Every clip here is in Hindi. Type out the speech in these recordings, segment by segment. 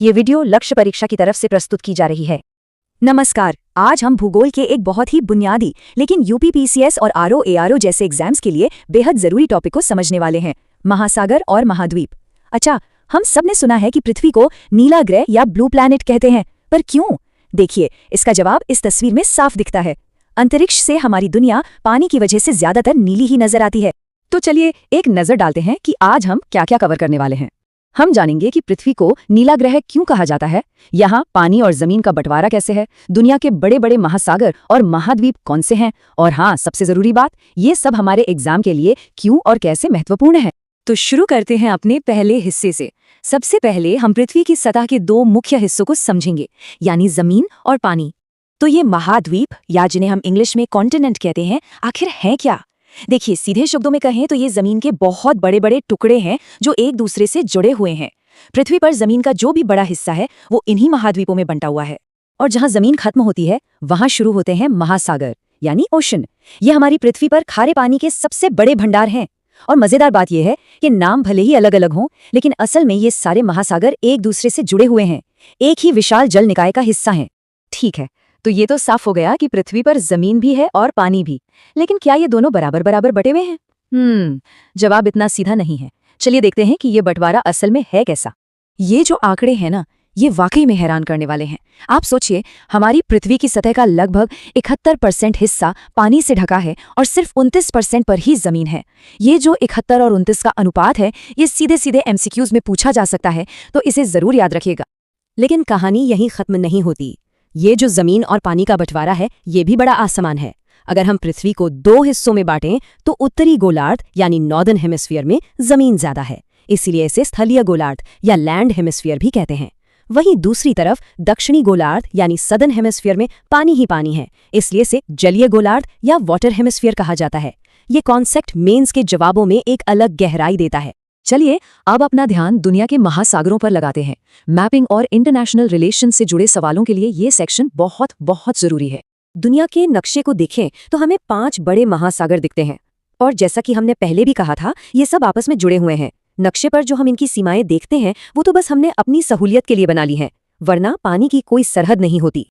ये वीडियो लक्ष्य परीक्षा की तरफ से प्रस्तुत की जा रही है। नमस्कार, आज हम भूगोल के एक बहुत ही बुनियादी लेकिन यूपीपीसीएस और आरओएआरओ जैसे एग्जाम्स के लिए बेहद जरूरी टॉपिक को समझने वाले हैं, महासागर और महाद्वीप। अच्छा, हम सब ने सुना है कि पृथ्वी को नीला ग्रह या ब्लू प्लैनेट कहते हैं, पर क्यों? देखिए, इसका जवाब इस तस्वीर में साफ दिखता है। अंतरिक्ष से हमारी दुनिया पानी की वजह से ज्यादातर नीली ही नजर आती है। तो चलिए एक नजर डालते हैं कि आज हम क्या क्या कवर करने वाले हैं। हम जानेंगे कि पृथ्वी को नीला ग्रह क्यों कहा जाता है, यहाँ पानी और जमीन का बंटवारा कैसे है, दुनिया के बड़े बड़े महासागर और महाद्वीप कौन से हैं, और हाँ, सबसे जरूरी बात, ये सब हमारे एग्जाम के लिए क्यों और कैसे महत्वपूर्ण है। तो शुरू करते हैं अपने पहले हिस्से से। सबसे पहले हम पृथ्वी की सतह के दो मुख्य हिस्सों को समझेंगे, यानी जमीन और पानी। तो ये महाद्वीप, या जिन्हें हम इंग्लिश में कॉन्टिनेंट कहते हैं, आखिर है क्या? देखिए, सीधे शब्दों में कहें तो ये जमीन के बहुत बड़े बड़े टुकड़े हैं जो एक दूसरे से जुड़े हुए हैं। पृथ्वी पर जमीन का जो भी बड़ा हिस्सा है वो इन्हीं महाद्वीपों में बंटा हुआ है, और जहां जमीन खत्म होती है वहां शुरू होते हैं महासागर, यानी ओशन। ये हमारी पृथ्वी पर खारे पानी के सबसे बड़े भंडार हैं। और मजेदार बात यह है कि नाम भले ही अलग अलग हों, लेकिन असल में ये सारे महासागर एक दूसरे से जुड़े हुए हैं, एक ही विशाल जल निकाय का हिस्सा हैं। ठीक है, तो ये तो साफ हो गया कि पृथ्वी पर जमीन भी है और पानी भी, लेकिन क्या ये दोनों बराबर बराबर बटे हुए हैं? जवाब इतना सीधा नहीं है। चलिए देखते हैं कि ये बंटवारा असल में है कैसा। ये जो आंकड़े हैं ना, ये वाकई में हैरान करने वाले हैं। आप सोचिए, हमारी पृथ्वी की सतह का लगभग 71% हिस्सा पानी से ढका है और सिर्फ 29% पर ही जमीन है। ये जो 71 और 29 का अनुपात है, ये सीधे सीधे एमसीक्यूज में पूछा जा सकता है, तो इसे जरूर याद रखिएगा। लेकिन कहानी यहीं खत्म नहीं होती। ये जो जमीन और पानी का बंटवारा है, ये भी बड़ा आसमान है। अगर हम पृथ्वी को दो हिस्सों में बांटें तो उत्तरी गोलार्ध यानी नॉर्दर्न हेमिस्फीयर में जमीन ज्यादा है, इसीलिए इसे स्थलीय गोलार्ध या लैंड हेमिस्फीयर भी कहते हैं। वहीं दूसरी तरफ दक्षिणी गोलार्ध यानी सदर्न हेमिस्फीयर में पानी ही पानी है, इसलिए इसे जलीय गोलार्ध या वाटर हेमिस्फीयर कहा जाता है। ये कॉन्सेप्ट मेंस के जवाबों में एक अलग गहराई देता है। चलिए अब अपना ध्यान दुनिया के महासागरों पर लगाते हैं। मैपिंग और इंटरनेशनल रिलेशन से जुड़े सवालों के लिए ये सेक्शन बहुत बहुत जरूरी है। दुनिया के नक्शे को देखें तो हमें 5 बड़े महासागर दिखते हैं, और जैसा कि हमने पहले भी कहा था, ये सब आपस में जुड़े हुए हैं। नक्शे पर जो हम इनकी सीमाएं देखते हैं वो तो बस हमने अपनी सहूलियत के लिए बना ली हैं, वरना पानी की कोई सरहद नहीं होती।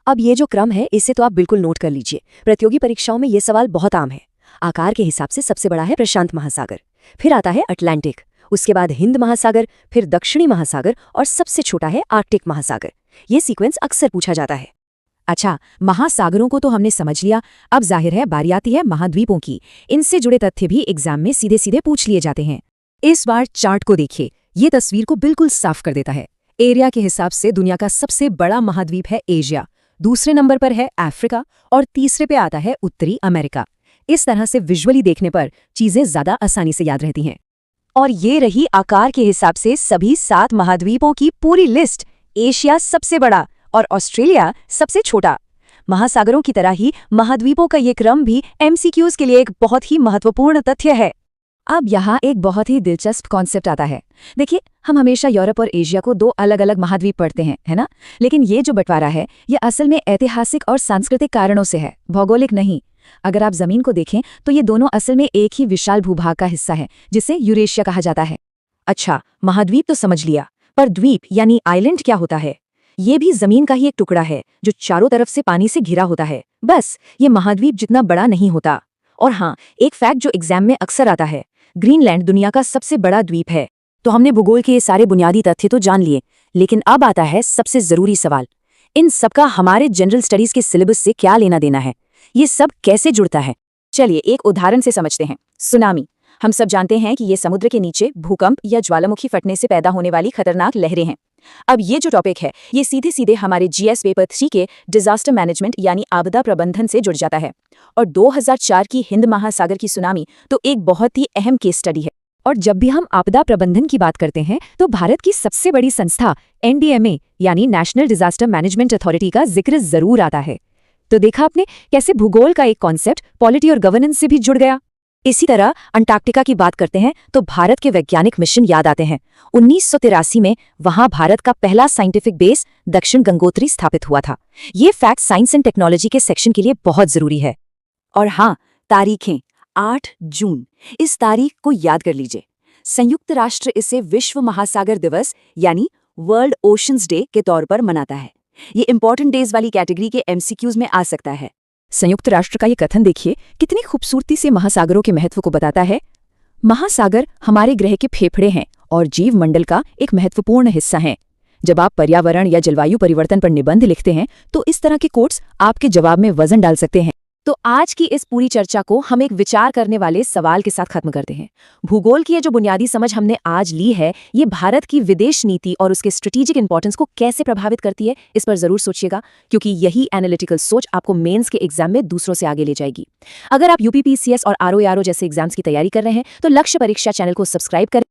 अब ये जो क्रम है, इसे तो आप बिल्कुल नोट कर लीजिए। प्रतियोगी परीक्षाओं में ये सवाल बहुत आम है। आकार के हिसाब से सबसे बड़ा है प्रशांत महासागर, फिर आता है अटलांटिक, उसके बाद हिंद महासागर, फिर दक्षिणी महासागर, और सबसे छोटा है आर्कटिक महासागर। ये सीक्वेंस अक्सर पूछा जाता है। अच्छा, महासागरों को तो हमने समझ लिया, अब जाहिर है बारी आती है महाद्वीपों की। इनसे जुड़े तथ्य भी एग्जाम में सीधे सीधे पूछ लिए जाते हैं। इस बार चार्ट को देखिए, ये तस्वीर को बिल्कुल साफ कर देता है। एरिया के हिसाब से दुनिया का सबसे बड़ा महाद्वीप है एशिया, दूसरे नंबर पर है अफ्रीका, और तीसरे पे आता है उत्तरी अमेरिका। इस तरह से विजुअली देखने पर चीजें ज्यादा आसानी से याद रहती हैं। और ये रही आकार के हिसाब से सभी 7 महाद्वीपों की पूरी लिस्ट। एशिया सबसे बड़ा और ऑस्ट्रेलिया सबसे छोटा। महासागरों की तरह ही महाद्वीपों का ये क्रम भी एमसीक्यूज के लिए एक बहुत ही महत्वपूर्ण तथ्य है। अब यहाँ एक बहुत ही दिलचस्प कॉन्सेप्ट आता है। देखिए, हम हमेशा यूरोप और एशिया को 2 अलग अलग महाद्वीप पढ़ते हैं, है ना? लेकिन ये जो बंटवारा है, ये असल में ऐतिहासिक और सांस्कृतिक कारणों से है, भौगोलिक नहीं। अगर आप जमीन को देखें तो ये दोनों असल में एक ही विशाल भूभाग का हिस्सा है, जिसे यूरेशिया कहा जाता है। अच्छा, महाद्वीप तो समझ लिया, पर द्वीप यानी आइलैंड क्या होता है? ये भी जमीन का ही एक टुकड़ा है जो चारों तरफ से पानी से घिरा होता है। बस ये महाद्वीप जितना बड़ा नहीं होता। और हाँ, एक फैक्ट जो एग्जाम में अक्सर आता है, ग्रीनलैंड दुनिया का सबसे बड़ा द्वीप है। तो हमने भूगोल के ये सारे बुनियादी तथ्य तो जान लिए, लेकिन अब आता है सबसे जरूरी सवाल। इन सबका हमारे जनरल स्टडीज के सिलेबस से क्या लेना देना है? ये सब कैसे जुड़ता है? चलिए एक उदाहरण से समझते हैं। सुनामी। हम सब जानते हैं कि ये समुद्र के नीचे भूकंप या ज्वालामुखी फटने से पैदा होने वाली खतरनाक लहरें हैं। अब ये जो टॉपिक है, ये सीधे सीधे हमारे जीएस पेपर 3 के डिजास्टर मैनेजमेंट यानी आपदा प्रबंधन से जुड़ जाता है। और 2004 की हिंद महासागर की सुनामी तो एक बहुत ही अहम केस स्टडी है। और जब भी हम आपदा प्रबंधन की बात करते हैं तो भारत की सबसे बड़ी संस्था एनडीएमए यानी नेशनल डिजास्टर मैनेजमेंट अथॉरिटी का जिक्र जरूर आता है। तो देखा आपने कैसे भूगोल का एक कॉन्सेप्ट पॉलिटी और गवर्नेंस से भी जुड़ गया। इसी तरह अंटार्कटिका की बात करते हैं तो भारत के वैज्ञानिक मिशन याद आते हैं। 1983 में वहां भारत का पहला साइंटिफिक बेस दक्षिण गंगोत्री स्थापित हुआ था। ये फैक्ट साइंस एंड टेक्नोलॉजी के सेक्शन के लिए बहुत जरूरी है। और हाँ, तारीखें। 8 जून, इस तारीख को याद कर लीजिए। संयुक्त राष्ट्र इसे विश्व महासागर दिवस यानी वर्ल्ड ओशंस डे के तौर पर मनाता है। ये इंपॉर्टेंट डेज वाली कैटेगरी के एमसीक्यूज में आ सकता है। संयुक्त राष्ट्र का ये कथन देखिए कितनी खूबसूरती से महासागरों के महत्व को बताता है। महासागर हमारे ग्रह के फेफड़े हैं और जीव मंडल का एक महत्वपूर्ण हिस्सा हैं। जब आप पर्यावरण या जलवायु परिवर्तन पर निबंध लिखते हैं तो इस तरह के कोट्स आपके जवाब में वजन डाल सकते हैं। तो आज की इस पूरी चर्चा को हम एक विचार करने वाले सवाल के साथ खत्म करते हैं। भूगोल की ये जो बुनियादी समझ हमने आज ली है, ये भारत की विदेश नीति और उसके स्ट्रेटेजिक इंपॉर्टेंस को कैसे प्रभावित करती है, इस पर जरूर सोचिएगा, क्योंकि यही एनालिटिकल सोच आपको मेंस के एग्जाम में दूसरों से आगे ले जाएगी। अगर आप यूपीपीसीएस और आरओएआरओ जैसे एग्जाम्स की तैयारी कर रहे हैं तो लक्ष्य परीक्षा चैनल को सब्सक्राइब करें